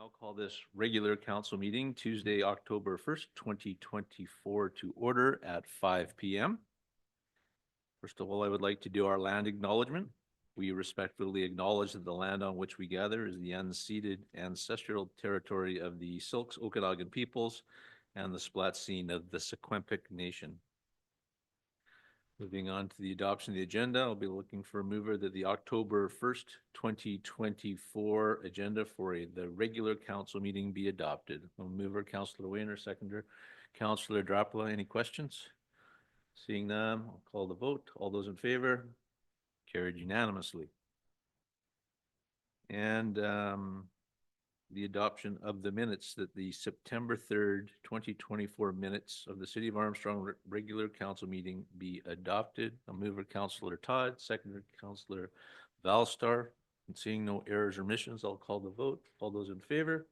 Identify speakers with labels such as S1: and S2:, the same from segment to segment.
S1: Now call this regular council meeting Tuesday, October 1st, 2024 to order at 5 p.m. First of all, I would like to do our land acknowledgement. We respectfully acknowledge that the land on which we gather is the unceded ancestral territory of the Silks Okanagan peoples and the Splatskene of the Secwepemc Nation. Moving on to the adoption of the agenda, I'll be looking for a mover that the October 1st, 2024 agenda for the regular council meeting be adopted. A mover, Councillor Wayner, seconder, Councillor Drapla. Any questions? Seeing none, I'll call the vote. All those in favor? Carried unanimously. And the adoption of the minutes, that the September 3rd, 2024 minutes of the City of Armstrong regular council meeting be adopted. A mover, Councillor Todd, seconder, Councillor Valstar. And seeing no errors or omissions, I'll call the vote. All those in favor?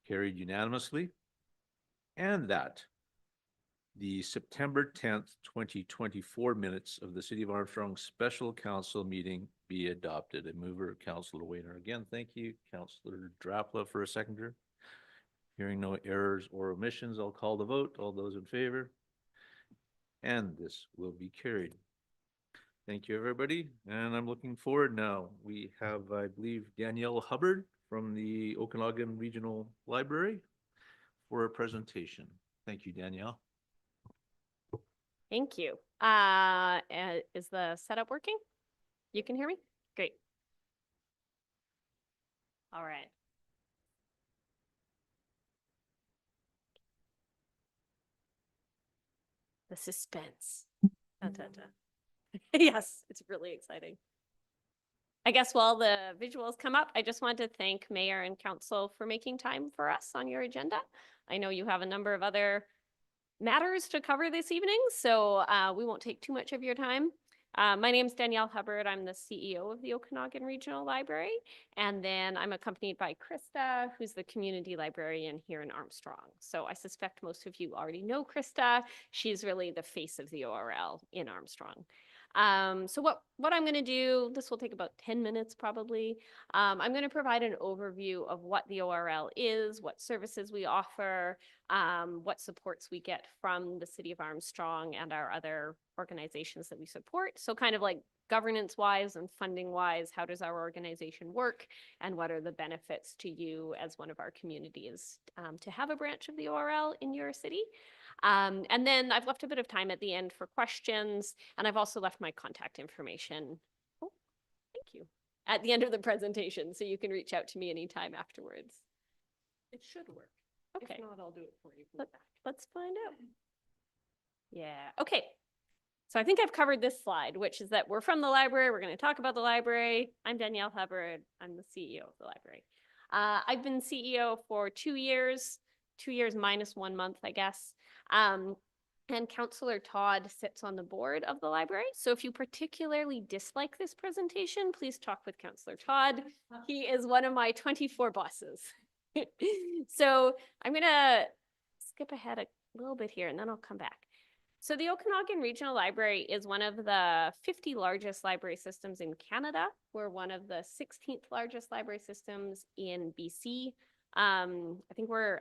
S1: Carried unanimously. And that the September 10th, 2024 minutes of the City of Armstrong special council meeting be adopted. A mover, Councillor Wayner. Again, thank you. Councillor Drapla for a seconder. Hearing no errors or omissions, I'll call the vote. All those in favor? And this will be carried. Thank you, everybody. And I'm looking forward now. We have, I believe, Danielle Hubbard from the Okanagan Regional Library for a presentation. Thank you, Danielle.
S2: Thank you. Is the setup working? You can hear me? Great. All right. The suspense. Dun, dun, dun. Yes, it's really exciting. I guess while the visuals come up, I just want to thank Mayor and Council for making time for us on your agenda. I know you have a number of other matters to cover this evening, so we won't take too much of your time. My name is Danielle Hubbard. I'm the CEO of the Okanagan Regional Library, and then I'm accompanied by Krista, who's the community librarian here in Armstrong. So I suspect most of you already know Krista. She's really the face of the ORL in Armstrong. So what I'm going to do, this will take about 10 minutes probably. I'm going to provide an overview of what the ORL is, what services we offer, what supports we get from the City of Armstrong and our other organizations that we support. So kind of like governance-wise and funding-wise, how does our organization work, and what are the benefits to you as one of our communities to have a branch of the ORL in your city. And then I've left a bit of time at the end for questions, and I've also left my contact information. Oh, thank you. At the end of the presentation, so you can reach out to me anytime afterwards.
S3: It should work.
S2: Okay.
S3: If not, I'll do it for you.
S2: Let's find out. Yeah, okay. So I think I've covered this slide, which is that we're from the library. We're going to talk about the library. I'm Danielle Hubbard. I'm the CEO of the library. I've been CEO for 2 years minus 1 month, I guess. And Councillor Todd sits on the board of the library. So if you particularly dislike this presentation, please talk with Councillor Todd. He is one of my 24 bosses. So I'm going to skip ahead a little bit here and then I'll come back. So the Okanagan Regional Library is one of the 50 largest library systems in Canada. We're one of the 16th largest library systems in BC. I think we're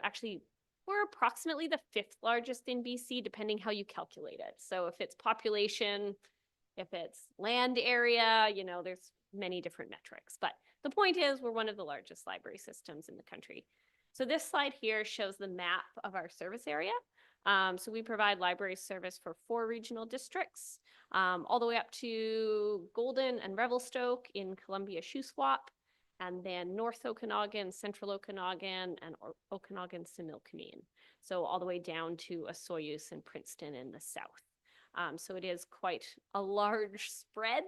S2: approximately the 5th largest in BC, depending how you calculate it. So if it's population, if it's land area, you know, there's many different metrics. But the point is, we're one of the largest library systems in the country. So this slide here shows the map of our service area. So we provide library service for 4 regional districts, all the way up to Golden and Revelstoke in Columbia-Shuswap, and then North Okanagan, Central Okanagan, and Okanagan-Similkameen. So all the way down to Osoyoos and Princeton in the south. So it is quite a large spread.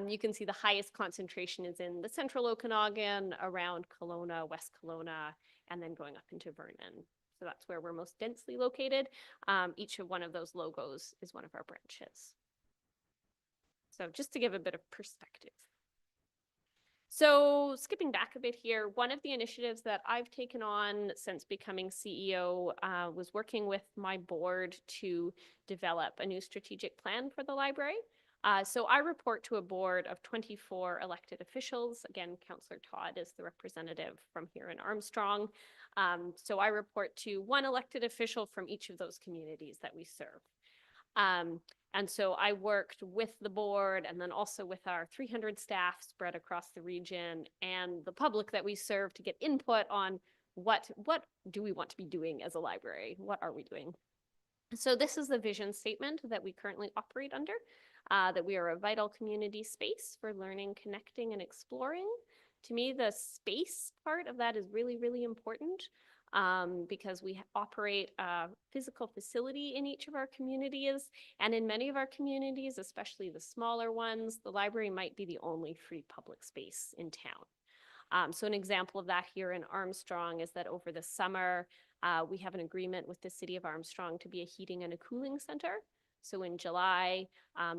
S2: You can see the highest concentration is in the Central Okanagan, around Kelowna, West Kelowna, and then going up into Vernon. So that's where we're most densely located. Each of one of those logos is one of our branches. So just to give a bit of perspective. So skipping back a bit here, one of the initiatives that I've taken on since becoming CEO was working with my board to develop a new strategic plan for the library. So I report to a board of 24 elected officials. Again, Councillor Todd is the representative from here in Armstrong. So I report to one elected official from each of those communities that we serve. And so I worked with the board and then also with our 300 staff spread across the region and the public that we serve to get input on what do we want to be doing as a library? What are we doing? So this is the vision statement that we currently operate under, that we are a vital community space for learning, connecting, and exploring. To me, the space part of that is really, really important. Because we operate a physical facility in each of our communities. And in many of our communities, especially the smaller ones, the library might be the only free public space in town. So an example of that here in Armstrong is that over the summer, we have an agreement with the city of Armstrong to be a heating and a cooling center. So in July,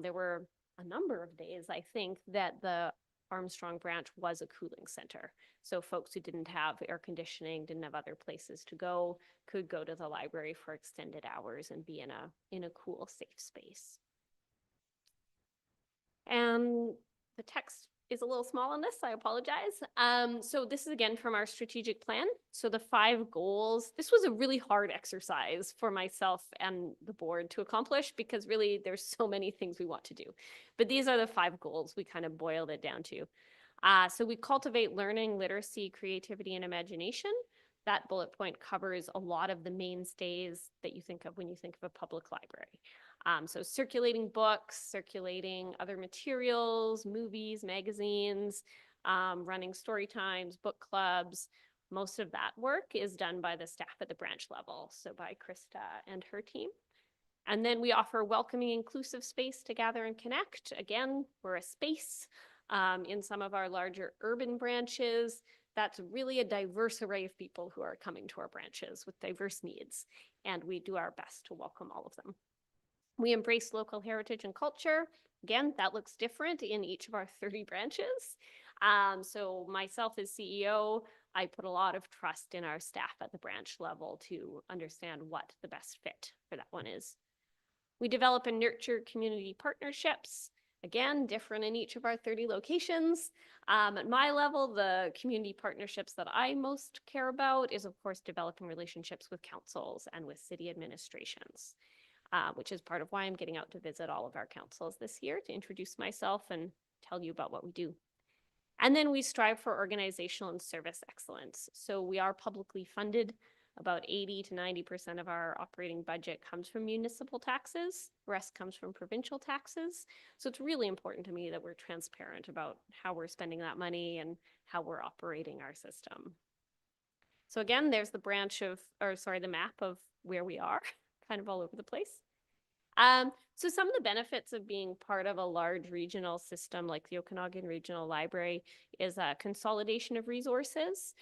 S2: there were a number of days, I think, that the Armstrong branch was a cooling center. So folks who didn't have air conditioning, didn't have other places to go, could go to the library for extended hours and be in a cool, safe space. And the text is a little small on this, I apologize. So this is again from our strategic plan. So the 5 goals, this was a really hard exercise for myself and the board to accomplish because really there's so many things we want to do. But these are the 5 goals we kind of boiled it down to. So we cultivate learning, literacy, creativity, and imagination. That bullet point covers a lot of the mainstays that you think of when you think of a public library. So circulating books, circulating other materials, movies, magazines, running story times, book clubs. Most of that work is done by the staff at the branch level, so by Krista and her team. And then we offer welcoming, inclusive space to gather and connect. Again, we're a space. In some of our larger urban branches, that's really a diverse array of people who are coming to our branches with diverse needs, and we do our best to welcome all of them. We embrace local heritage and culture. Again, that looks different in each of our 30 branches. So myself as CEO, I put a lot of trust in our staff at the branch level to understand what the best fit for that one is. We develop and nurture community partnerships. Again, different in each of our 30 locations. At my level, the community partnerships that I most care about is, of course, developing relationships with councils and with city administrations, which is part of why I'm getting out to visit all of our councils this year to introduce myself and tell you about what we do. And then we strive for organizational and service excellence. So we are publicly funded. About 80 to 90% of our operating budget comes from municipal taxes. The rest comes from provincial taxes. So it's really important to me that we're transparent about how we're spending that money and how we're operating our system. So again, there's the the map of where we are, kind of all over the place. So some of the benefits of being part of a large regional system like the Okanagan Regional Library is a consolidation of resources.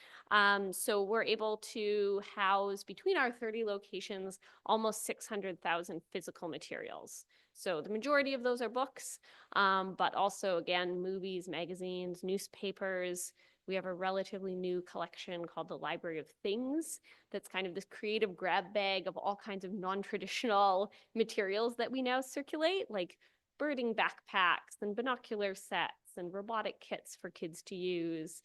S2: So we're able to house between our 30 locations almost 600,000 physical materials. So the majority of those are books, but also, again, movies, magazines, newspapers. We have a relatively new collection called the Library of Things that's kind of this creative grab bag of all kinds of non-traditional materials that we now circulate, like birding backpacks and binocular sets and robotic kits for kids to use.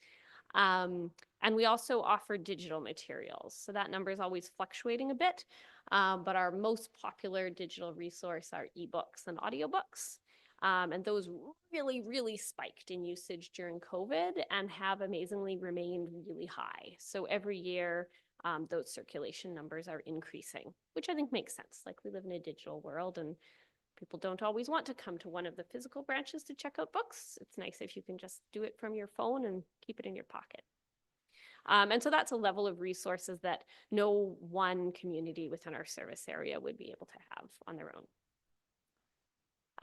S2: And we also offer digital materials. So that number is always fluctuating a bit, but our most popular digital resource are ebooks and audiobooks. And those really, really spiked in usage during COVID and have amazingly remained really high. So every year, those circulation numbers are increasing, which I think makes sense. Like, we live in a digital world and people don't always want to come to one of the physical branches to check out books. It's nice if you can just do it from your phone and keep it in your pocket. And so that's a level of resources that no one community within our service area would be able to have on their own.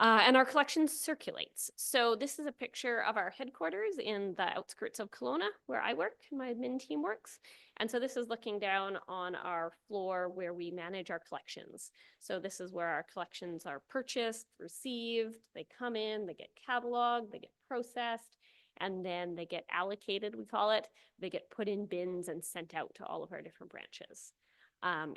S2: And our collection circulates. So this is a picture of our headquarters in the outskirts of Kelowna, where I work and my admin team works. And so this is looking down on our floor where we manage our collections. So this is where our collections are purchased, received, they come in, they get cataloged, they get processed, and then they get allocated, we call it. They get put in bins and sent out to all of our different branches. And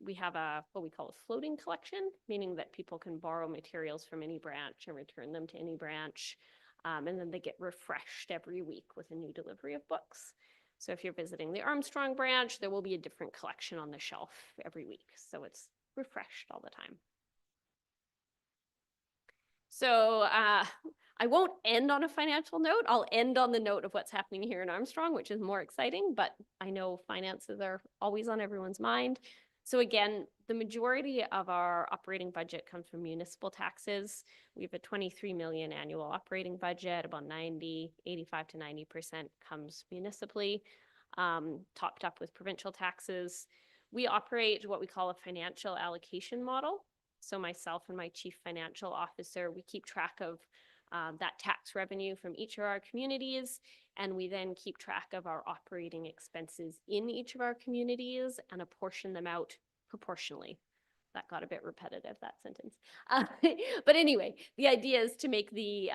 S2: we have what we call a floating collection, meaning that people can borrow materials from any branch and return them to any branch. And then they get refreshed every week with a new delivery of books. So if you're visiting the Armstrong branch, there will be a different collection on the shelf every week. So it's refreshed all the time. So I won't end on a financial note. I'll end on the note of what's happening here in Armstrong, which is more exciting, but I know finances are always on everyone's mind. So again, the majority of our operating budget comes from municipal taxes. We have a 23 million annual operating budget, about 85 to 90% comes municipally, topped up with provincial taxes. We operate what we call a financial allocation model. So myself and my chief financial officer, we keep track of that tax revenue from each of our communities, and we then keep track of our operating expenses in each of our communities and apportion them out proportionally. That got a bit repetitive, that sentence. But anyway, the idea is to make the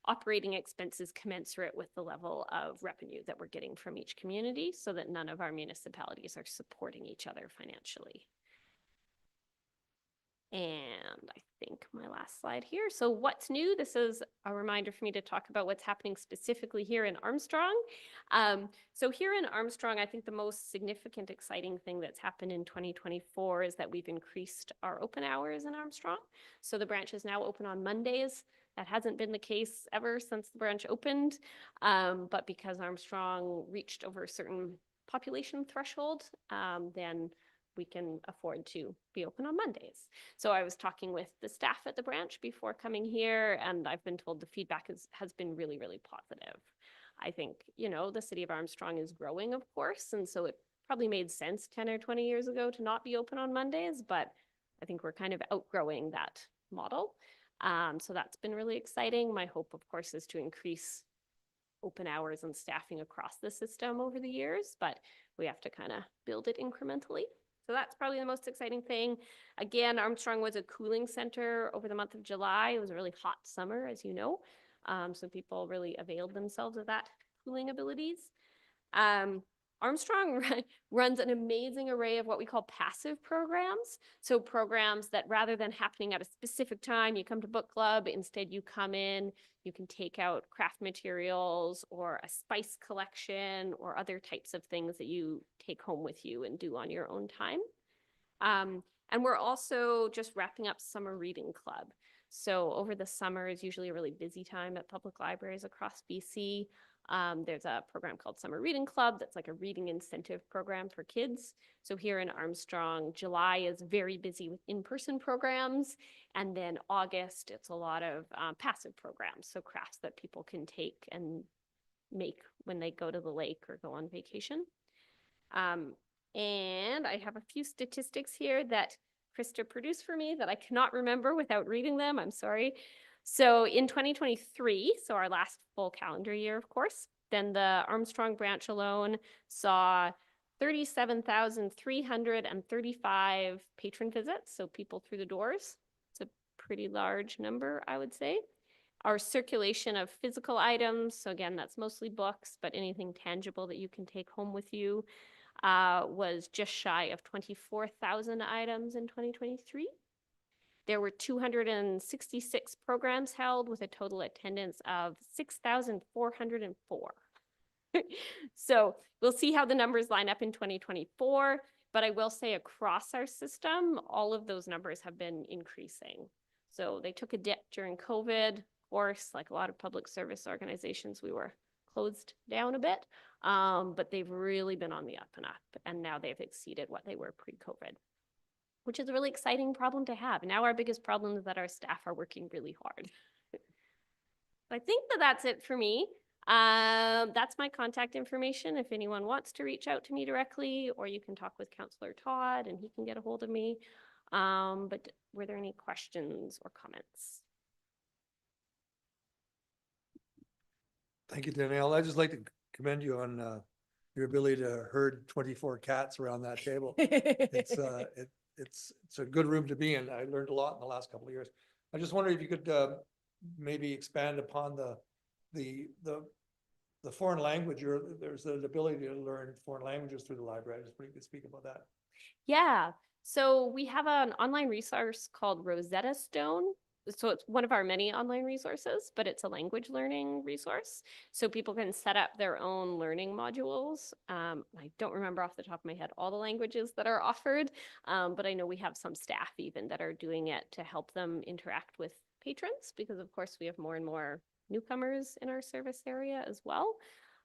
S2: operating expenses commensurate with the level of revenue that we're getting from each community so that none of our municipalities are supporting each other financially. And I think my last slide here. So what's new? This is a reminder for me to talk about what's happening specifically here in Armstrong. So here in Armstrong, I think the most significant, exciting thing that's happened in 2024 is that we've increased our open hours in Armstrong. So the branch is now open on Mondays. That hasn't been the case ever since the branch opened. But because Armstrong reached over a certain population threshold, then we can afford to be open on Mondays. So I was talking with the staff at the branch before coming here, and I've been told the feedback has been really, really positive. I think, you know, the city of Armstrong is growing, of course, and so it probably made sense 10 or 20 years ago to not be open on Mondays, but I think we're kind of outgrowing that model. So that's been really exciting. My hope, of course, is to increase open hours and staffing across the system over the years, but we have to kind of build it incrementally. So that's probably the most exciting thing. Again, Armstrong was a cooling center over the month of July. It was a really hot summer, as you know. So people really availed themselves of that cooling abilities. Armstrong runs an amazing array of what we call passive programs. So programs that rather than happening at a specific time, you come to book club, instead you come in, you can take out craft materials or a spice collection or other types of things that you take home with you and do on your own time. And we're also just wrapping up summer reading club. So over the summer is usually a really busy time at public libraries across BC. There's a program called Summer Reading Club that's like a reading incentive program for kids. So here in Armstrong, July is very busy with in-person programs. And then August, it's a lot of passive programs. So crafts that people can take and make when they go to the lake or go on vacation. And I have a few statistics here that Krista produced for me that I cannot remember without reading them. I'm sorry. So in 2023, so our last full calendar year, of course, then the Armstrong branch alone saw 37,335 patron visits, so people through the doors. It's a pretty large number, I would say. Our circulation of physical items, so again, that's mostly books, but anything tangible that you can take home with you, was just shy of 24,000 items in 2023. There were 266 programs held with a total attendance of 6,404. So we'll see how the numbers line up in 2024, but I will say across our system, all of those numbers have been increasing. So they took a dip during COVID, of course, like a lot of public service organizations, we were closed down a bit, but they've really been on the up and up, and now they've exceeded what they were pre-COVID, which is a really exciting problem to have. Now our biggest problem is that our staff are working really hard. I think that's it for me. That's my contact information if anyone wants to reach out to me directly, or you can talk with Councillor Todd and he can get a hold of me. But were there any questions or comments?
S4: Thank you, Danielle. I'd just like to commend you on your ability to herd 24 cats around that table. It's a good room to be in. I learned a lot in the last couple of years. I just wonder if you could maybe expand upon the foreign language. There's an ability to learn foreign languages through the library. I just wonder if you could speak about that.
S2: Yeah, so we have an online resource called Rosetta Stone. So it's one of our many online resources, but it's a language learning resource. So people can set up their own learning modules. I don't remember off the top of my head all the languages that are offered, but I know we have some staff even that are doing it to help them interact with patrons, because of course we have more and more newcomers in our service area as well.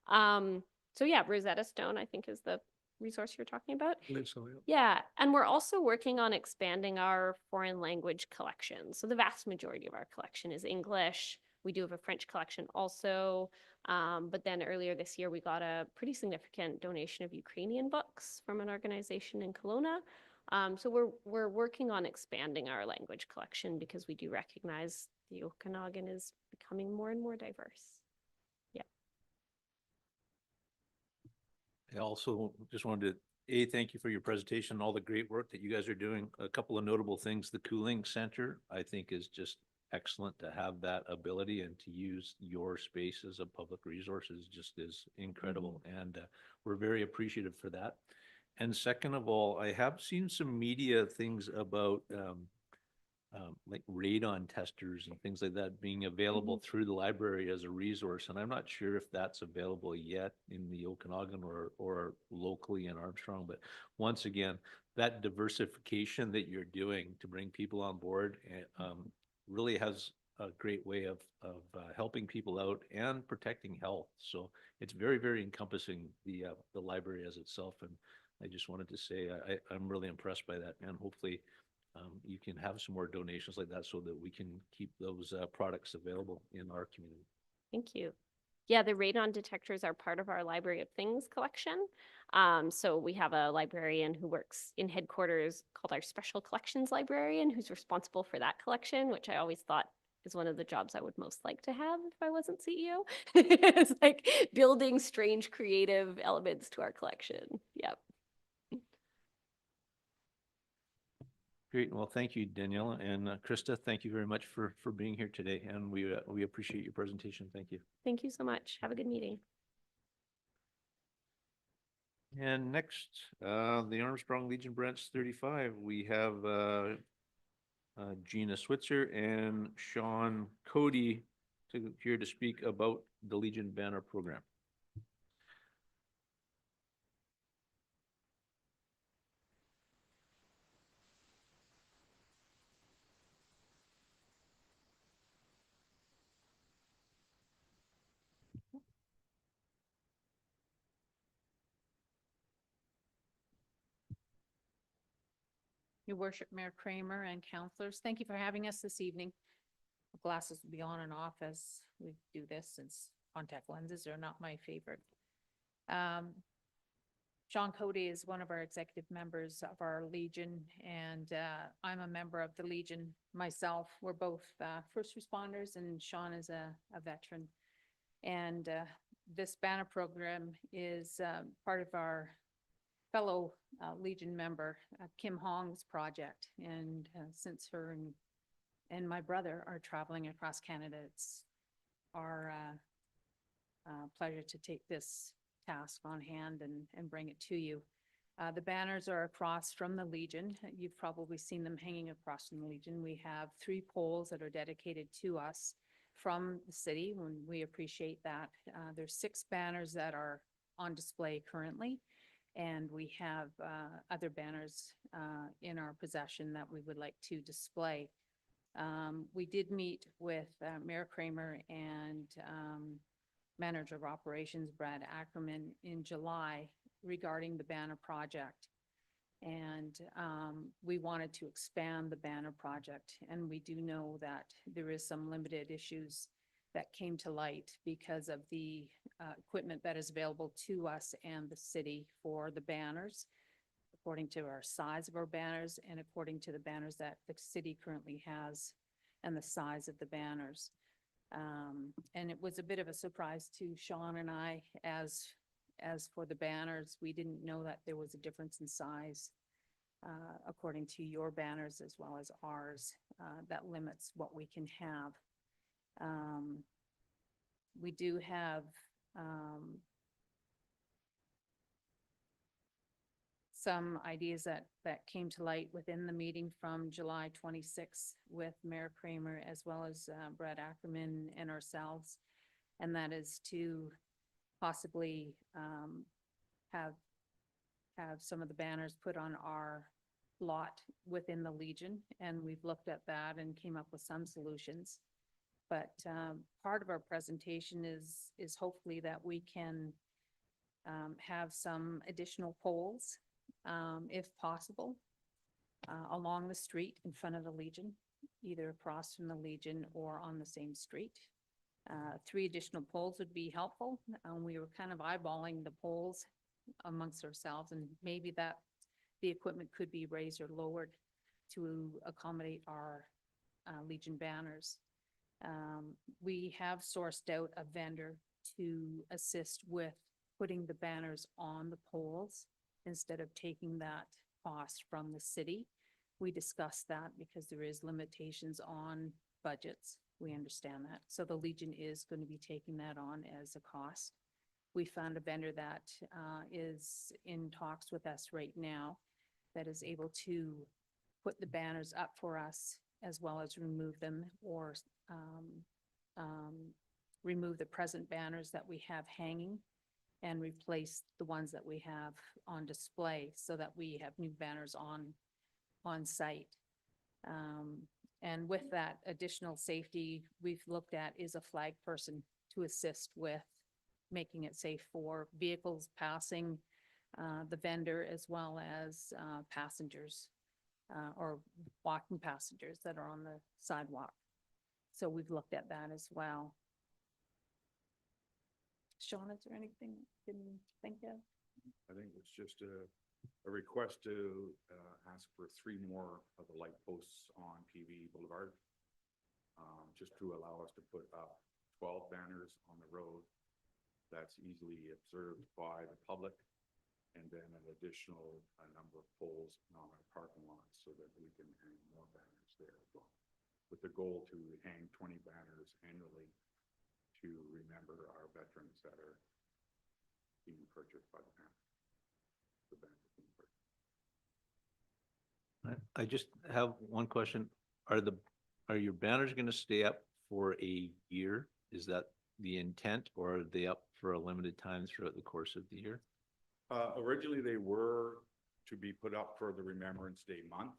S2: So yeah, Rosetta Stone, I think, is the resource you're talking about.
S4: I believe so, yeah.
S2: Yeah, and we're also working on expanding our foreign language collection. So the vast majority of our collection is English. We do have a French collection also. But then earlier this year, we got a pretty significant donation of Ukrainian books from an organization in Kelowna. So we're working on expanding our language collection because we do recognize the Okanagan is becoming more and more diverse.
S1: I also just wanted to, thank you for your presentation, all the great work that you guys are doing. A couple of notable things, the cooling center, I think is just excellent to have that ability, and to use your space as a public resource just is incredible. And we're very appreciative for that. And second of all, I have seen some media things about like radon testers and things like that being available through the library as a resource. And I'm not sure if that's available yet in the Okanagan or locally in Armstrong. But once again, that diversification that you're doing to bring people on board really has a great way of helping people out and protecting health. So it's very, very encompassing, the library as itself. And I just wanted to say I'm really impressed by that, and hopefully you can have some more donations like that so that we can keep those products available in our community.
S2: Thank you. Yeah, the radon detectors are part of our Library of Things collection. So we have a librarian who works in headquarters called our Special Collections Librarian, who's responsible for that collection, which I always thought is one of the jobs I would most like to have if I wasn't CEO. It's like building strange creative elements to our collection. Yep.
S1: Great. Well, thank you, Daniela, and Krista. Thank you very much for being here today, and we appreciate your presentation. Thank you.
S2: Thank you so much. Have a good meeting.
S1: And next, the Armstrong Legion Branch 35, we have Gina Switzer and Sean Cody here to speak about the Legion Banner Program.
S3: Your worship, Mayor Kramer and councilors, thank you for having us this evening. Glasses will be on and off as we do this, since contact lenses are not my favorite. Sean Cody is one of our executive members of our Legion, and I'm a member of the Legion myself. We're both first responders, and Sean is a veteran. And this banner program is part of our fellow Legion member, Kim Hong's project. And since her and my brother are traveling across Canada, it's our pleasure to take this task on hand and bring it to you. The banners are across from the Legion. You've probably seen them hanging across from the Legion. We have 3 poles that are dedicated to us from the city, and we appreciate that. There's 6 banners that are on display currently, and we have other banners in our possession that we would like to display. We did meet with Mayor Kramer and Manager of Operations Brad Ackerman in July regarding the banner project. And we wanted to expand the banner project. And we do know that there is some limited issues that came to light because of the equipment that is available to us and the city for the banners, according to our size of our banners and according to the banners that the city currently has and the size of the banners. And it was a bit of a surprise to Sean and I, as for the banners, we didn't know that there was a difference in size according to your banners as well as ours. That limits what we can have. We do have some ideas that came to light within the meeting from July 26th with Mayor Kramer as well as Brad Ackerman and ourselves. And that is to possibly have some of the banners put on our lot within the Legion. And we've looked at that and came up with some solutions. But part of our presentation is hopefully that we can have some additional poles, if possible, along the street in front of the Legion, either across from the Legion or on the same street. 3 additional poles would be helpful. We were kind of eyeballing the poles amongst ourselves, and maybe that the equipment could be raised or lowered to accommodate our Legion banners. We have sourced out a vendor to assist with putting the banners on the poles instead of taking that cost from the city. We discussed that because there is limitations on budgets. We understand that. So the Legion is going to be taking that on as a cost. We found a vendor that is in talks with us right now that is able to put the banners up for us as well as remove them or remove the present banners that we have hanging and replace the ones that we have on display so that we have new banners on site. And with that additional safety we've looked at is a flag person to assist with making it safe for vehicles passing the vendor as well as passengers or walking passengers that are on the sidewalk. So we've looked at that as well. Sean, is there anything you can think of?
S5: I think it's just a request to ask for 3 more of the light posts on PV Boulevard. Just to allow us to put up 12 banners on the road that's easily observed by the public. And then an additional number of poles on our parking lot so that we can hang more banners there as well. With the goal to hang 20 banners annually to remember our veterans that are being purchased by the family. The banners being purchased.
S1: I just have one question. Are your banners going to stay up for a year? Is that the intent, or are they up for a limited time throughout the course of the year?
S5: Originally, they were to be put up for the Remembrance Day month.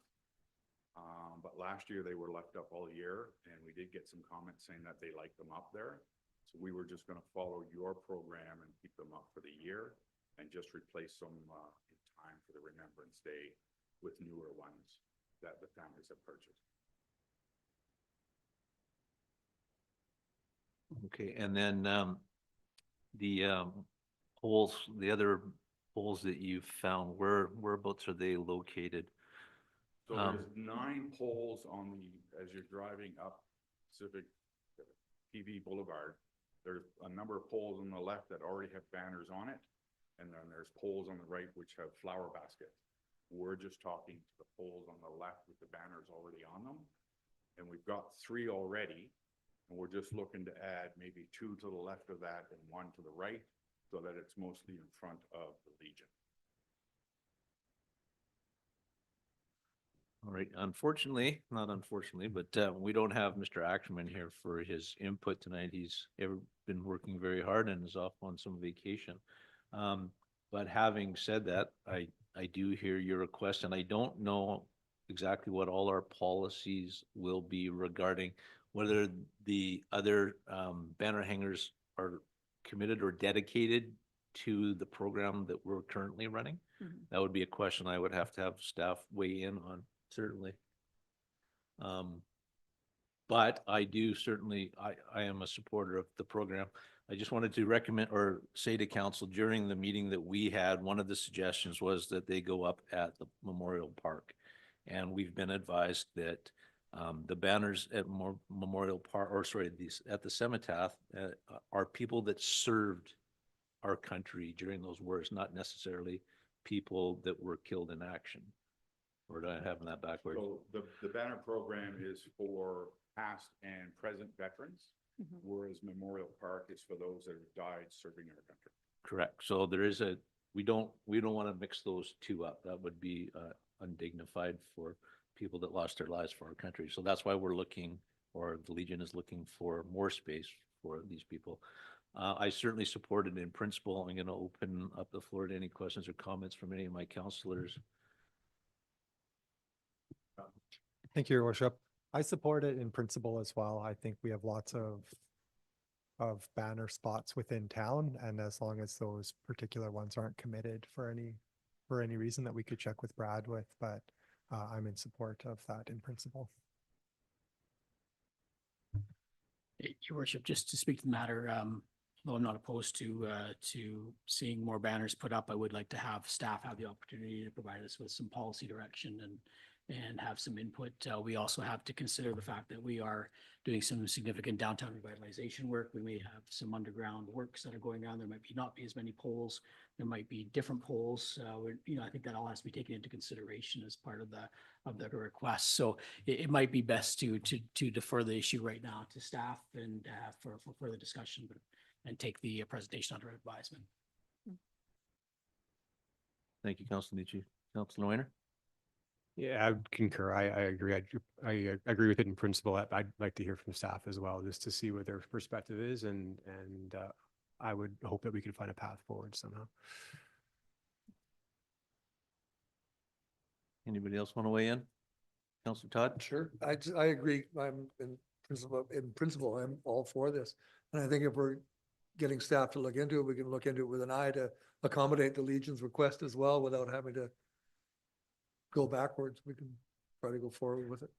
S5: But last year they were left up all year, and we did get some comments saying that they liked them up there. So we were just gonna follow your program and keep them up for the year and just replace them in time for the Remembrance Day with newer ones that the families have purchased.
S1: Okay, and then the poles, the other poles that you found, whereabouts are they located?
S5: So there's 9 poles on as you're driving up Pacific PV Boulevard. There's a number of poles on the left that already have banners on it. And then there's poles on the right which have flower baskets. We're just talking to the poles on the left with the banners already on them. And we've got 3 already. And we're just looking to add maybe 2 to the left of that and 1 to the right so that it's mostly in front of the Legion.
S1: All right, unfortunately, not unfortunately, but we don't have Mr. Ackerman here for his input tonight. He's been working very hard and is off on some vacation. But having said that, I do hear your request, and I don't know exactly what all our policies will be regarding whether the other banner hangers are committed or dedicated to the program that we're currently running.
S3: Mhm.
S1: That would be a question I would have to have staff weigh in on, certainly. But I do certainly, I am a supporter of the program. I just wanted to recommend or say to council during the meeting that we had, one of the suggestions was that they go up at the Memorial Park. And we've been advised that the banners at Memorial Park, or sorry, these at the Cemetery are people that served our country during those wars, not necessarily people that were killed in action. Or do I have that backwards?
S5: So the banner program is for past and present veterans,
S3: Mhm.
S5: whereas Memorial Park is for those that have died serving our country.
S1: Correct. So there is a we don't want to mix those two up. That would be undignified for people that lost their lives for our country. So that's why we're looking, or the Legion is looking for more space for these people. I certainly support it in principle. I'm going to open up the floor to any questions or comments from any of my counselors.
S6: Thank you, Your Worship. I support it in principle as well. I think we have lots of banner spots within town, and as long as those particular ones aren't committed for any reason that we could check with Brad with, but I'm in support of that in principle.
S7: Your worship, just to speak to the matter, though I'm not opposed to seeing more banners put up, I would like to have staff have the opportunity to provide us with some policy direction and have some input. We also have to consider the fact that we are doing some significant downtown revitalization work. We may have some underground works that are going on. There might not be as many poles. There might be different poles. I think that all has to be taken into consideration as part of the request. So it might be best to defer the issue right now to staff and for further discussion, and take the presentation under advisement.
S1: Thank you, Councilor Nietzsche. Councilor Weiner?
S6: Yeah, I would concur. I agree. I agree with it in principle. I'd like to hear from staff as well, just to see what their perspective is, and I would hope that we could find a path forward somehow.
S1: Anybody else want to weigh in? Councilor Todd?
S4: Sure. I agree. I'm in principle, I'm all for this. And I think if we're getting staff to look into it, we can look into it with an eye to accommodate the Legion's request as well without having to go backwards. We can try to go forward with it.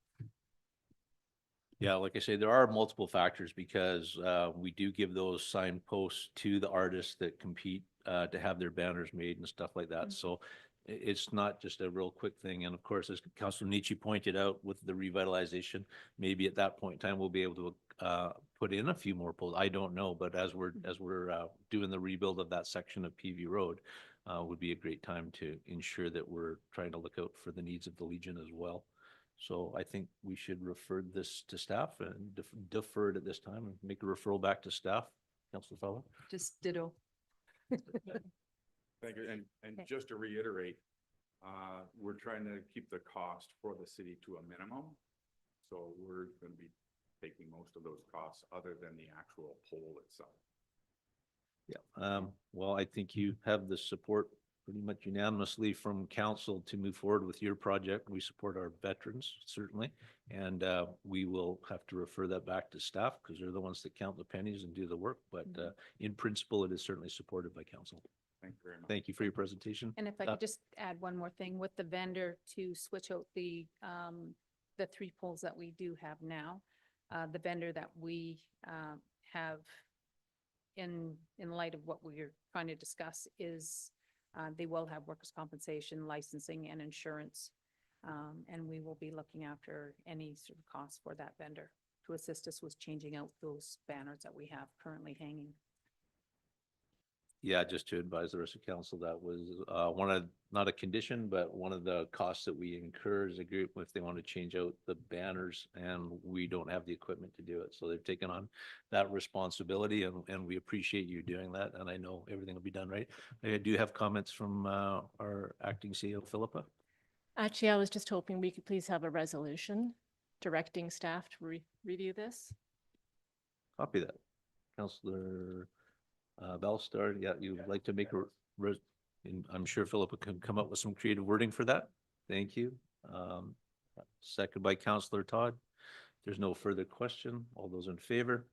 S1: Yeah, like I say, there are multiple factors because we do give those signposts to the artists that compete to have their banners made and stuff like that. So it's not just a real quick thing. And of course, as Councilor Nietzsche pointed out with the revitalization, maybe at that point in time, we'll be able to put in a few more poles. I don't know, but as we're doing the rebuild of that section of PV Road, would be a great time to ensure that we're trying to look out for the needs of the Legion as well. So I think we should refer this to staff and defer it at this time and make a referral back to staff. Councilor Fowler?
S3: Just ditto.
S5: Thank you. And
S3: Okay.
S5: just to reiterate, we're trying to keep the cost for the city to a minimum. So we're going to be taking most of those costs other than the actual pole itself.
S1: Yeah, well, I think you have the support pretty much unanimously from council to move forward with your project. We support our veterans, certainly. And we will have to refer that back to staff because they're the ones that count the pennies and do the work. But in principle, it is certainly supported by council.
S5: Thank you very much.
S1: Thank you for your presentation.
S3: And if I could just add one more thing with the vendor to switch out the 3 poles that we do have now. The vendor that we have in light of what we're trying to discuss is they will have workers' compensation, licensing and insurance. And we will be looking after any sort of costs for that vendor to assist us with changing out those banners that we have currently hanging.
S1: Yeah, just to advise the rest of council, that was not a condition, but one of the costs that we incur as a group if they want to change out the banners, and we don't have the equipment to do it. So they've taken on that responsibility, and we appreciate you doing that. And I know everything will be done right. I do have comments from our acting CEO, Philippa.
S8: Actually, I was just hoping we could please have a resolution directing staff to review this.
S1: Copy that. Councillor Bellstar, yeah, you would like to make and I'm sure Philippa can come up with some creative wording for that. Thank you. Second by Councillor Todd. There's no further question. All those in favor?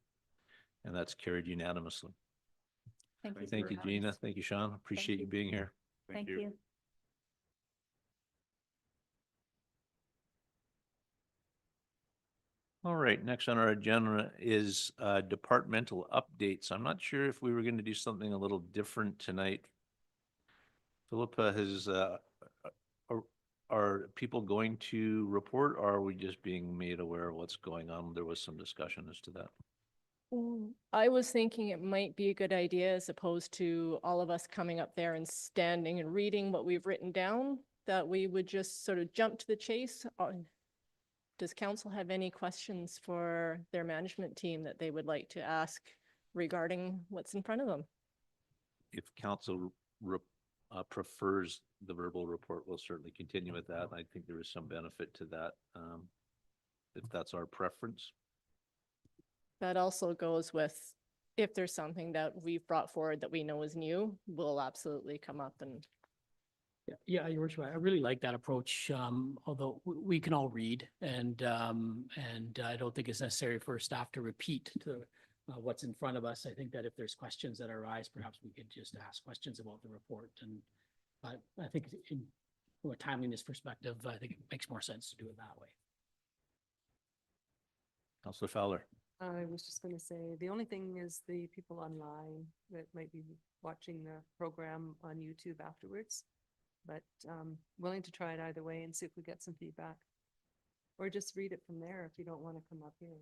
S1: And that's carried unanimously.
S3: Thank you.
S1: Thank
S3: for
S1: you,
S3: having
S1: Gina.
S3: us.
S1: Thank you, Sean. Appreciate you
S3: you.
S1: being here.
S3: Thank you.
S1: All right, next on our agenda is departmental updates. I'm not sure if we were going to do something a little different tonight. Philippa, are people going to report, or are we just being made aware of what's going on? There was some discussion as to that.
S8: I was thinking it might be a good idea as opposed to all of us coming up there and standing and reading what we've written down, that we would just sort of jump to the chase. Does council have any questions for their management team that they would like to ask regarding what's in front of them?
S1: If council prefers the verbal report, we'll certainly continue with that. I think there is some benefit to that, if that's our preference.
S8: That also goes with, if there's something that we've brought forward that we know is new, we'll absolutely come up and
S7: Yeah, Your Worship, I really like that approach, although we can all read and I don't think it's necessary for staff to repeat what's in front of us. I think that if there's questions that arise, perhaps we could just ask questions about the report. And I think from a timeliness perspective, I think it makes more sense to do it that way.
S1: Councillor Fowler.
S9: I was just gonna say, the only thing is the people online that might be watching the program on YouTube afterwards. But willing to try it either way and see if we get some feedback. Or just read it from there if you don't want to come up here.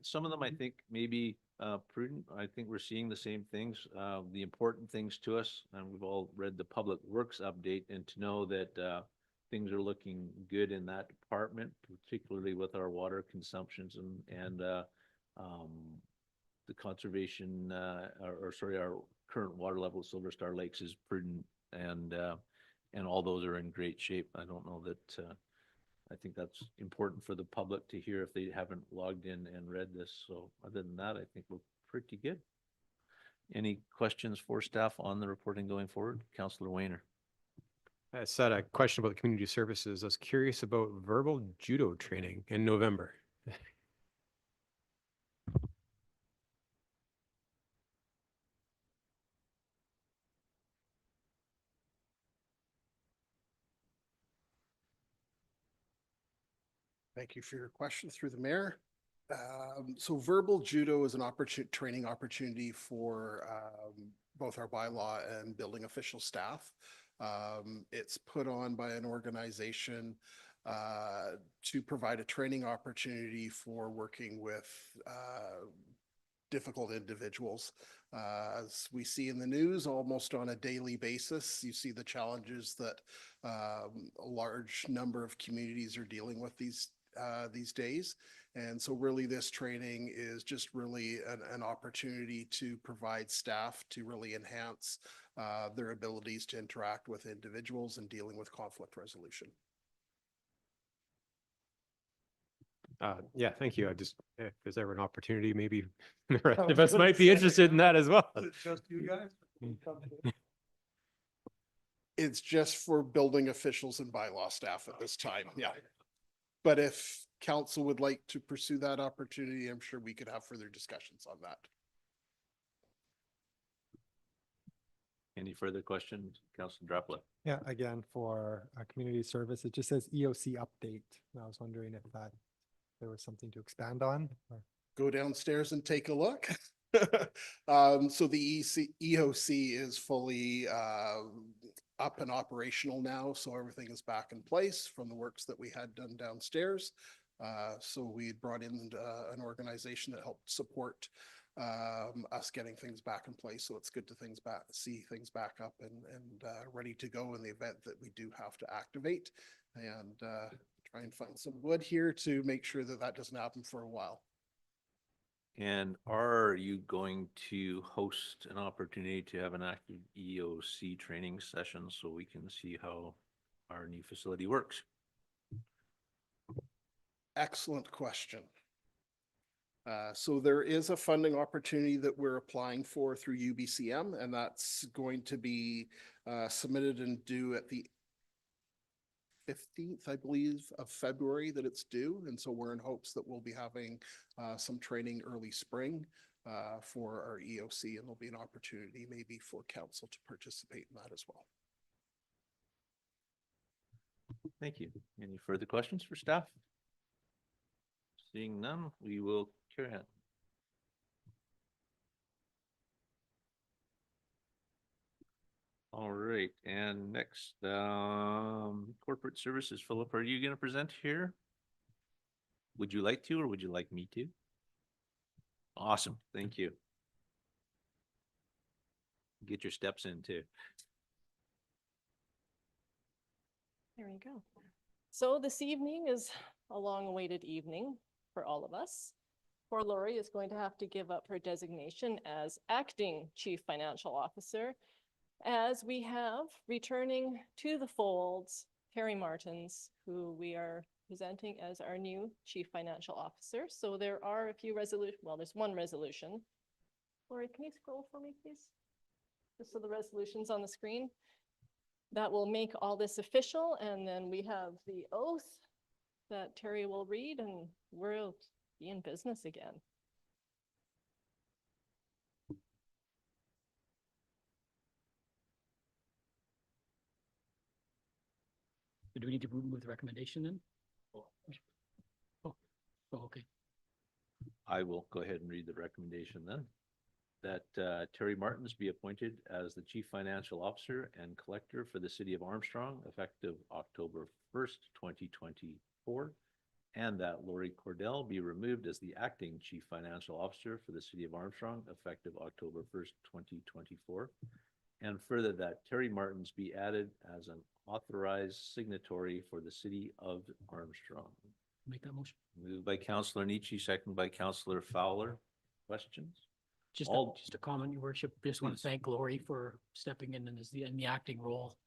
S1: Some of them I think maybe prudent. I think we're seeing the same things, the important things to us. And we've all read the Public Works update, and to know that things are looking good in that department, particularly with our water consumptions and the conservation, our current water level at Silver Star Lakes is prudent, and all those are in great shape. I don't know that, I think that's important for the public to hear if they haven't logged in and read this. So other than that, I think we're pretty good. Any questions for staff on the reporting going forward? Councillor Wayner.
S10: I said a question about the community services. I was curious about verbal judo training in November.
S11: Thank you for your question through the mayor. So verbal judo is an training opportunity for both our bylaw and building official staff. It's put on by an organization to provide a training opportunity for working with difficult individuals. As we see in the news almost on a daily basis, you see the challenges that a large number of communities are dealing with these days. And so really this training is just really an opportunity to provide staff to really enhance their abilities to interact with individuals and dealing with conflict resolution.
S10: Yeah, thank you. I just, if there's ever an opportunity, maybe the rest of us might be interested in that as well.
S4: Is it just you guys?
S11: It's just for building officials and bylaw staff at this time, yeah. But if council would like to pursue that opportunity, I'm sure we could have further discussions on that.
S1: Any further questions? Councillor Drapla.
S6: yeah, again, for a community service, it just says EOC update. I was wondering if there was something to expand on.
S11: Go downstairs and take a look. So the EOC is fully up and operational now, so everything is back in place from the works that we had done downstairs. So we brought in an organization that helped support us getting things back in place. So it's good to see things back up and ready to go in the event that we do have to activate, and try and find some wood here to make sure that that doesn't happen for a while.
S1: And are you going to host an opportunity to have an active EOC training session so we can see how our new facility works?
S11: Excellent question. So there is a funding opportunity that we're applying for through UBCM, and that's going to be submitted and due at the 15th, I believe, of February that it's due. And so we're in hopes that we'll be having some training early spring for our EOC, and there'll be an opportunity maybe for council to participate in that as well.
S1: Thank you. Any further questions for staff? Seeing none, we will carry on. All right, and next, corporate services. Philip, are you going to present here? Would you like to, or would you like me to? Awesome, thank you. Get your steps in too.
S8: There we go. So this evening is a long-awaited evening for all of us. poor Lori is going to have to give up her designation as acting chief financial officer, as we have returning to the folds Terry Martins, who we are presenting as our new chief financial officer. So there are a few there's one resolution. Lori, can you scroll for me, please? Just so the resolution's on the screen. That will make all this official, and then we have the oath that Terry will read, and we'll be in business again.
S7: Do we need to move the recommendation then? Oh, okay.
S1: I will go ahead and read the recommendation then. That Terry Martins be appointed as the Chief Financial Officer and Collector for the City of Armstrong effective October 1st, 2024. And that Lori Cordell be removed as the Acting Chief Financial Officer for the City of Armstrong effective October 1st, 2024. And further, that Terry Martins be added as an authorized signatory for the City of Armstrong.
S7: Make that motion.
S1: Moved by Councillor Nietzsche, second by Councillor Fowler. Questions?
S7: Just
S1: All-
S7: just a comment, your worship. Just want
S1: Please.
S7: to thank Lori for stepping in as in the acting role.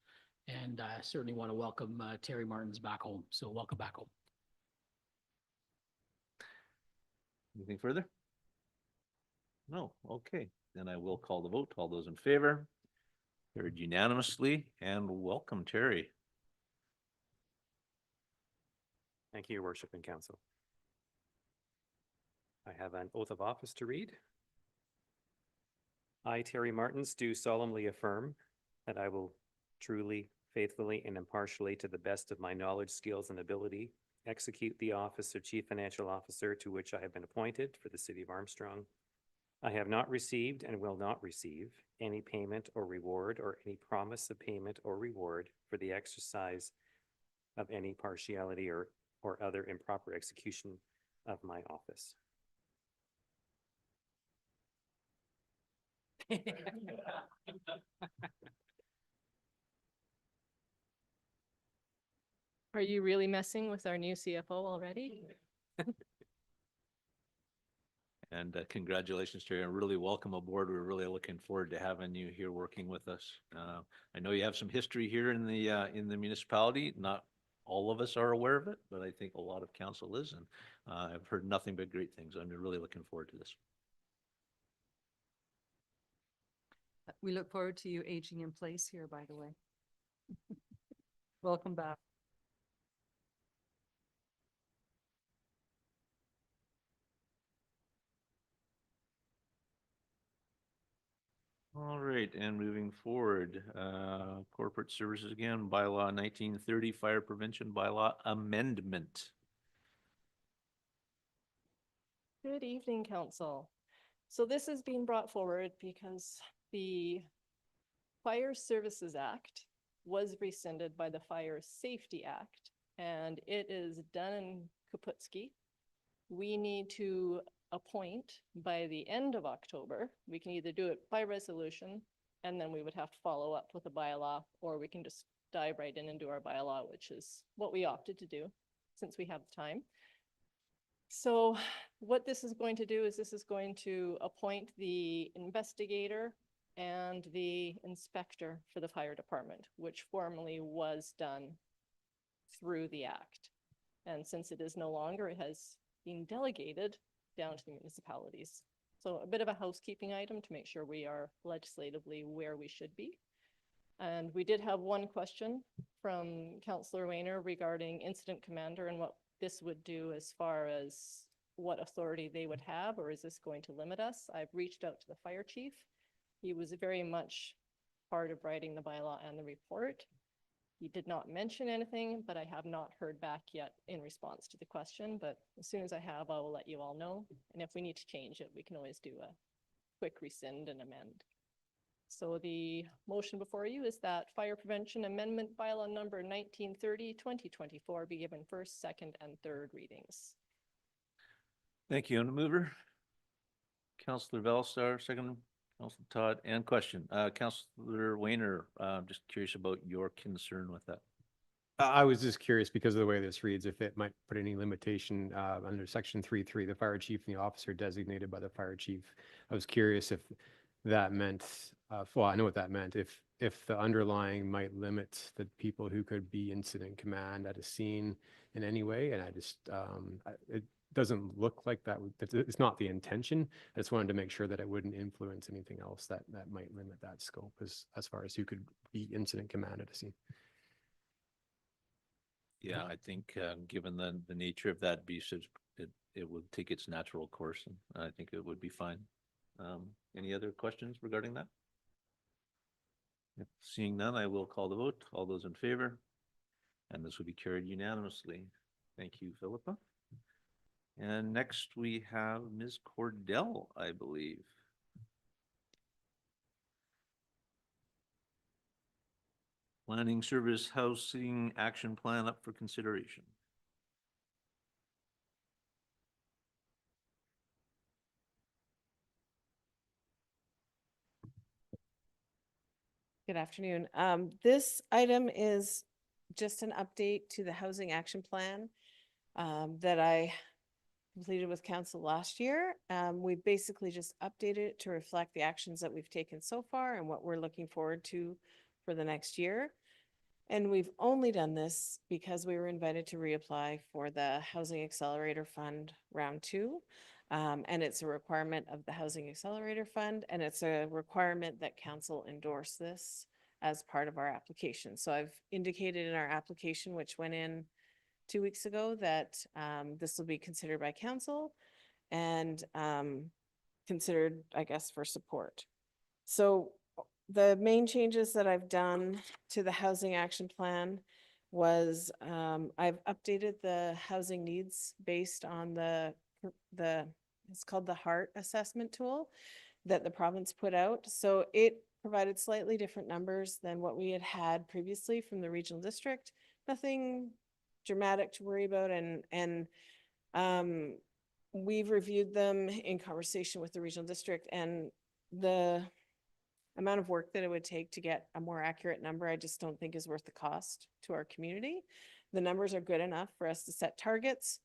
S7: And I certainly want to welcome Terry Martins back home. So welcome back home.
S1: Anything further? No, okay, then I will call the vote. All those in favor? Carried unanimously, and welcome, Terry.
S10: Thank you, Your Worship and Council. I have an oath of office to read. I, Terry Martins, do solemnly affirm that I will truly, faithfully, and impartially, to the best of my knowledge, skills, and ability, execute the office of Chief Financial Officer to which I have been appointed for the City of Armstrong. I have not received and will not receive any payment or reward or any promise of payment or reward for the exercise of any partiality or other improper execution of my office.
S8: Are you really messing with our new CFO already?
S1: And congratulations, Terry, and really welcome aboard. We're really looking forward to having you here working with us. I know you have some history here in the municipality. Not all of us are aware of it, but I think a lot of council is, and I've heard nothing but great things. I'm really looking forward to this.
S9: We look forward to you aging in place here, by the way. Welcome back.
S1: All right, and moving forward, corporate services again, bylaw 1930, fire prevention bylaw amendment.
S8: Good evening, council. So this is being brought forward because the Fire Services Act was rescinded by the Fire Safety Act, and it is done in Kaputski. We need to appoint by the end of October. We can either do it by resolution, and then we would have to follow up with a bylaw, or we can just dive right in and do our bylaw, which is what we opted to do since we have the time. So what this is going to do is this is going to appoint the investigator and the inspector for the fire department, which formerly was done through the act. And since it is no longer, it has been delegated down to the municipalities. So a bit of a housekeeping item to make sure we are legislatively where we should be. And we did have one question from Councillor Wayner regarding incident commander and what this would do as far as what authority they would have, or is this going to limit us? I've reached out to the fire chief. He was very much part of writing the bylaw and the report. He did not mention anything, but I have not heard back yet in response to the question. But as soon as I have, I will let you all know. And if we need to change it, we can always do a quick rescind and amend. So the motion before you is that fire prevention amendment bylaw number 1930, 2024 be given first, second, and third readings.
S1: Thank you, on the mover. Councillor Bellstar, second. Councillor Todd, and question. Councillor Wayner, just curious about your concern with that.
S12: I was just curious because of the way this reads, if it might put any limitation under section 3.3, the fire chief and the officer designated by the fire chief. I was curious if that meant, well, I know what that meant, if the underlying might limit the people who could be incident command at a scene in any way. And I just, it doesn't look like that, it's not the intention. I just wanted to make sure that it wouldn't influence anything else that might limit that scope as far as who could be incident command at a scene.
S1: Yeah, I think, given the nature of that beast, it would take its natural course, and I think it would be fine. Any other questions regarding that? If seeing none, I will call the vote. All those in favor? And this will be carried unanimously. Thank you, Philippa. And next we have Ms. Cordell, I believe. Planning Service Housing Action Plan up for consideration.
S9: Good afternoon. This item is just an update to the housing action plan that I completed with council last year. We basically just updated it to reflect the actions that we've taken so far and what we're looking forward to for the next year. And we've only done this because we were invited to reapply for the Housing Accelerator Fund Round 2. And it's a requirement of the Housing Accelerator Fund, and it's a requirement that council endorse this as part of our application. So I've indicated in our application, which went in 2 weeks ago, that this will be considered by council and considered, I guess, for support. So the main changes that I've done to the housing action plan was I've updated the housing needs based on the it's called the HART assessment tool that the province put out. So it provided slightly different numbers than what we had previously from the regional district. Nothing dramatic to worry about, and we've reviewed them in conversation with the regional district, and the amount of work that it would take to get a more accurate number, I just don't think is worth the cost to our community. The numbers are good enough for us to set targets,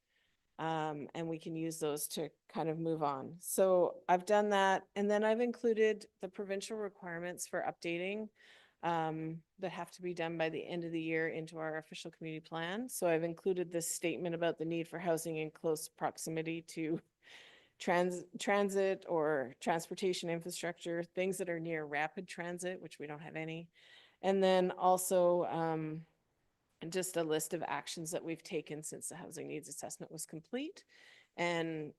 S9: and we can use those to kind of move on. So I've done that, and then I've included the provincial requirements for updating that have to be done by the end of the year into our official community plan. So I've included this statement about the need for housing in close proximity to transit or transportation infrastructure, things that are near rapid transit, which we don't have any. And then also just a list of actions that we've taken since the housing needs assessment was complete. And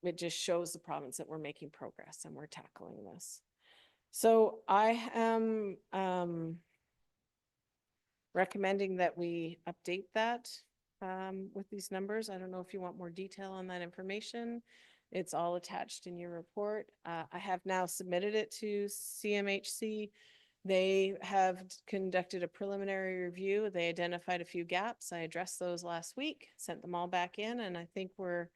S9: it just shows the province that we're making progress and we're tackling this. So I am recommending that we update that with these numbers. I don't know if you want more detail on that information. It's all attached in your report. I have now submitted it to CMHC. They have conducted a preliminary review. They identified a few gaps. I addressed those last week, sent them all back in, and I think we're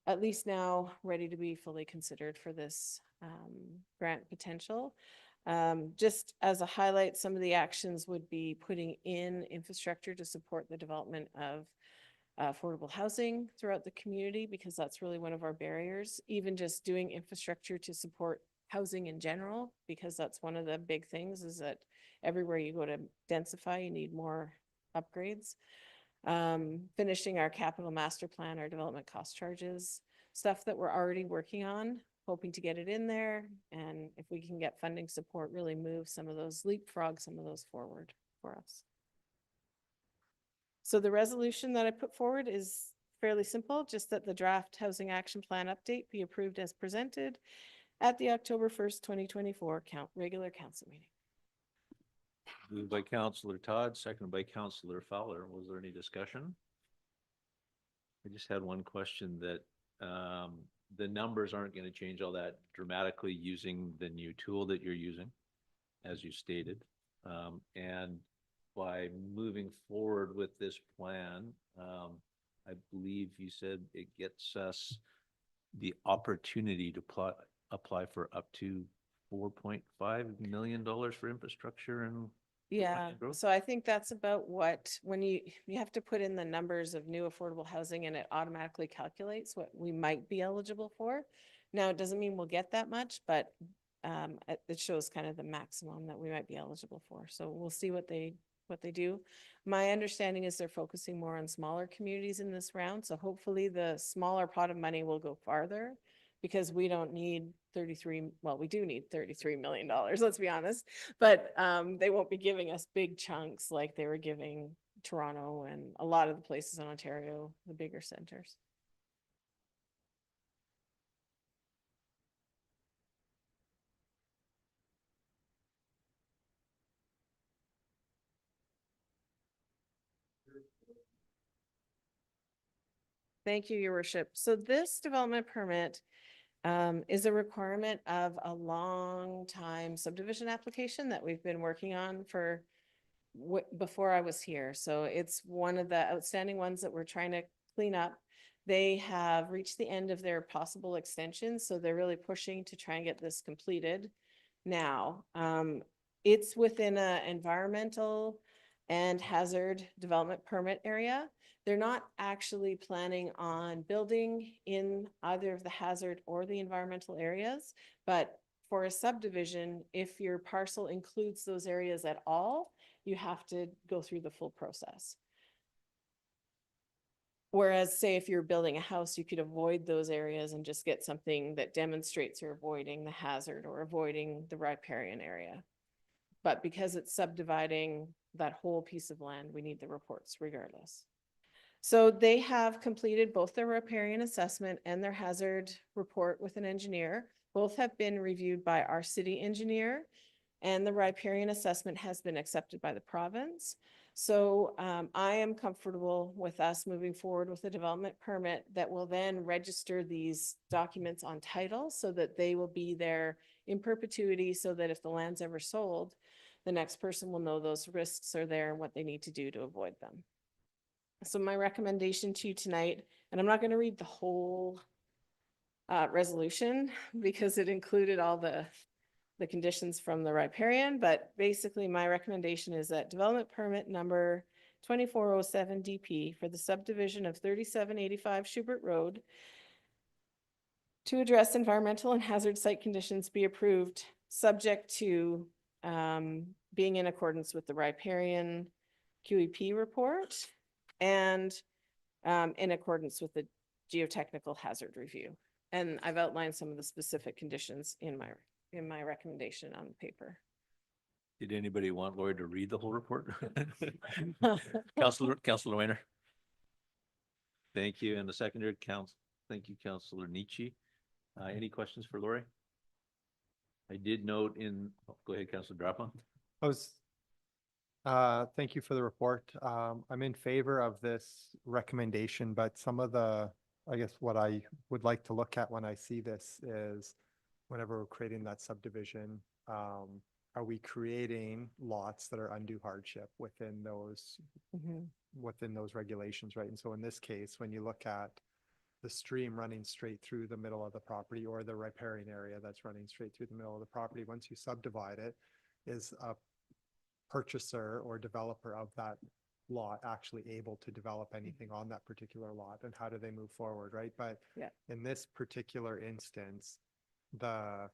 S9: at least now ready to be fully considered for this grant potential. Just as a highlight, some of the actions would be putting in infrastructure to support the development of affordable housing throughout the community, because that's really one of our barriers. Even just doing infrastructure to support housing in general, because that's one of the big things, is that everywhere you go to densify, you need more upgrades. Finishing our capital master plan, our development cost charges, stuff that we're already working on, hoping to get it in there. And if we can get funding support, really move some of those, leapfrog some of those forward for us. So the resolution that I put forward is fairly simple, just that the draft housing action plan update be approved as presented at the October 1st, 2024 regular council meeting.
S1: Moved by Councillor Todd, seconded by Councillor Fowler. Was there any discussion? I just had one question, that the numbers aren't going to change all that dramatically using the new tool that you're using, as you stated. And by moving forward with this plan, I believe you said it gets us the opportunity to apply for up to $4.5 million for infrastructure and
S9: Yeah,
S1: and growth?
S13: so I think that's about what, when you have to put in the numbers of new affordable housing and it automatically calculates what we might be eligible for. Now, it doesn't mean we'll get that much, but it shows kind of the maximum that we might be eligible for. So we'll see what they do. My understanding is they're focusing more on smaller communities in this round. So hopefully the smaller pot of money will go farther because we don't need 33, well, we do need $33 million, let's be honest. But they won't be giving us big chunks like they were giving Toronto and a lot of the places in Ontario, the bigger centers. Thank you, Your Worship. So this development permit is a requirement of a long time subdivision application that we've been working on for before I was here. So it's one of the outstanding ones that we're trying to clean up. They have reached the end of their possible extensions, so they're really pushing to try and get this completed now. It's within a environmental and hazard development permit area. They're not actually planning on building in either of the hazard or the environmental areas, but for a subdivision, if your parcel includes those areas at all, you have to go through the full process. Whereas say if you're building a house, you could avoid those areas and just get something that demonstrates you're avoiding the hazard or avoiding the riparian area. But because it's subdividing that whole piece of land, we need the reports regardless. So they have completed both their riparian assessment and their hazard report with an engineer. Both have been reviewed by our city engineer, and the riparian assessment has been accepted by the province. So I am comfortable with us moving forward with a development permit that will then register these documents on title so that they will be there in perpetuity, so that if the land's ever sold, the next person will know those risks are there and what they need to do to avoid them. So my recommendation to you tonight, and I'm not going to read the whole resolution because it included all the conditions from the riparian, but basically my recommendation is that development permit number 2407 DP for the subdivision of 3785 Schubert Road to address environmental and hazard site conditions be approved, subject to being in accordance with the riparian QEP report and in accordance with the geotechnical hazard review. And I've outlined some of the specific conditions in my recommendation on the paper.
S1: Did anybody want Lori to read the whole report? Councilor Weiner. Thank you. And the secondary council. Thank you, Councilor Nietzsche. Any questions for Lori? I did note go ahead, Councilor Drapon.
S6: Thank you for the report. I'm in favor of this recommendation, but some of I guess what I would like to look at when I see this is whenever we're creating that subdivision, are we creating lots that are undue hardship within those regulations, right? And so in this case, when you look at the stream running straight through the middle of the property or the riparian area that's running straight through the middle of the property, once you subdivide it, is a purchaser or developer of that lot actually able to develop anything on that particular lot, and how do they move forward, right? But in this particular instance, the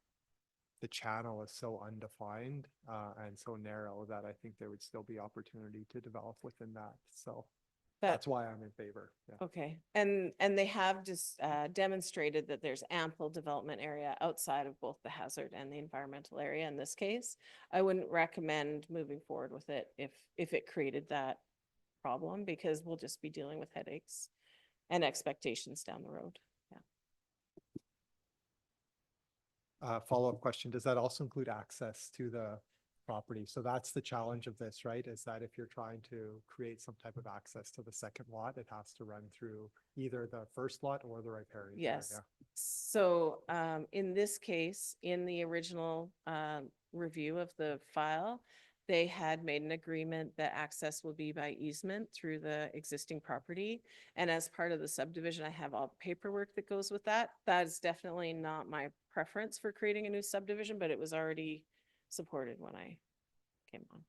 S6: channel is so undefined and so narrow that I think there would still be opportunity to develop within that. So that's why I'm in favor. Yeah.
S13: Okay. And they have just demonstrated that there's ample development area outside of both the hazard and the environmental area in this case. I wouldn't recommend moving forward with it if it created that problem, because we'll just be dealing with headaches and expectations down the road. Yeah.
S6: Follow-up question, does that also include access to the property? So that's the challenge of this, right? Is that if you're trying to create some type of access to the second lot, it has to run through either the first lot or the riparian
S13: Yes.
S6: area.
S13: So in this case, in the original review of the file, they had made an agreement that access will be by easement through the existing property. And as part of the subdivision, I have all the paperwork that goes with that. That is definitely not my preference for creating a new subdivision, but it was already supported when I came on.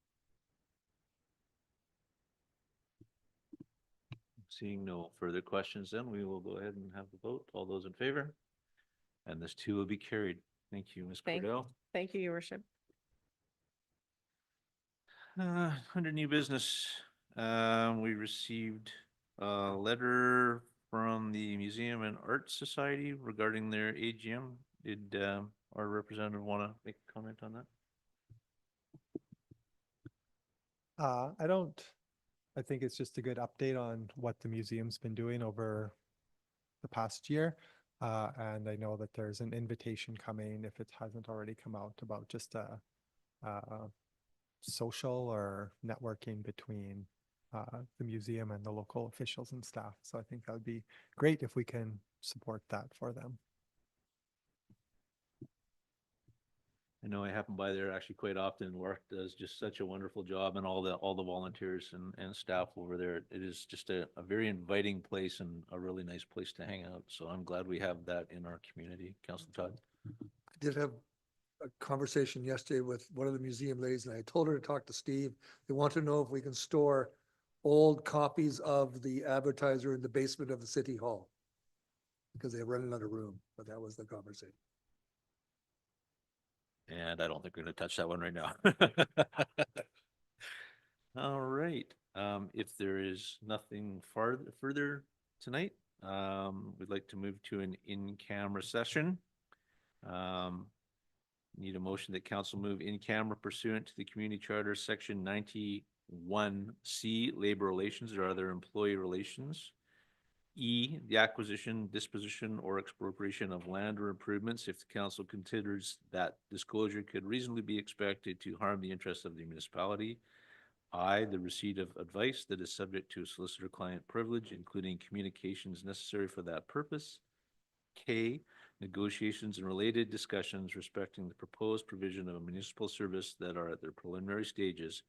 S1: Seeing no further questions, then we will go ahead and have the vote. All those in favor? And this too will be carried. Thank you, Ms.
S13: Thank-
S1: Cordell.
S13: Thank you, your worship.
S1: Under new business, we received a letter from the Museum and Art Society regarding their AGM. Did our representative want to make a comment on that?
S6: I think it's just a good update on what the museum's been doing over the past year. And I know that there's an invitation coming, if it hasn't already come out, about just a social or networking between the museum and the local officials and staff. So I think that would be great if we can support that for them.
S1: I know I happen by there actually quite often. Work does just such a wonderful job, and all the volunteers and staff over there. It is just a very inviting place and a really nice place to hang out. So I'm glad we have that in our community. Councilor Todd.
S4: I did have a conversation yesterday with one of the museum ladies, and I told her to talk to Steve. They want to know if we can store old copies of the advertiser in the basement of the city hall, because they're running out of room, but that was the conversation.
S1: And I don't think we're going to touch that one right now. All right. If there is nothing further tonight, we'd like to move to an in-camera session. Need a motion that council move in camera pursuant to the Community Charter, Section 91C, Labor Relations or other employee relations. E, the acquisition, disposition, or expropriation of land or improvements if the council considers that disclosure could reasonably be expected to harm the interests of the municipality. I, the receipt of advice that is subject to solicitor-client privilege, including communications necessary for that purpose. K, negotiations and related discussions respecting the proposed provision of a municipal service that are at their preliminary stages,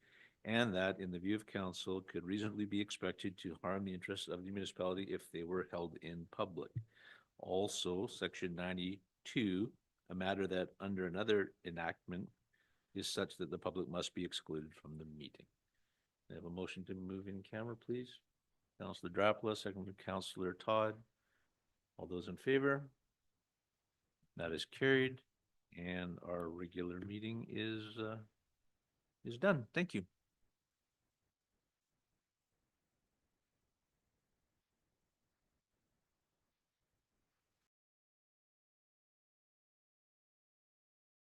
S1: and that, in the view of council, could reasonably be expected to harm the interests of the municipality if they were held in public. Also, Section 92, a matter that under another enactment is such that the public must be excluded from the meeting. I have a motion to move in camera, please. Councilor Drapla, second from Councilor Todd. All those in favor? That is carried, and our regular meeting is done. Thank you.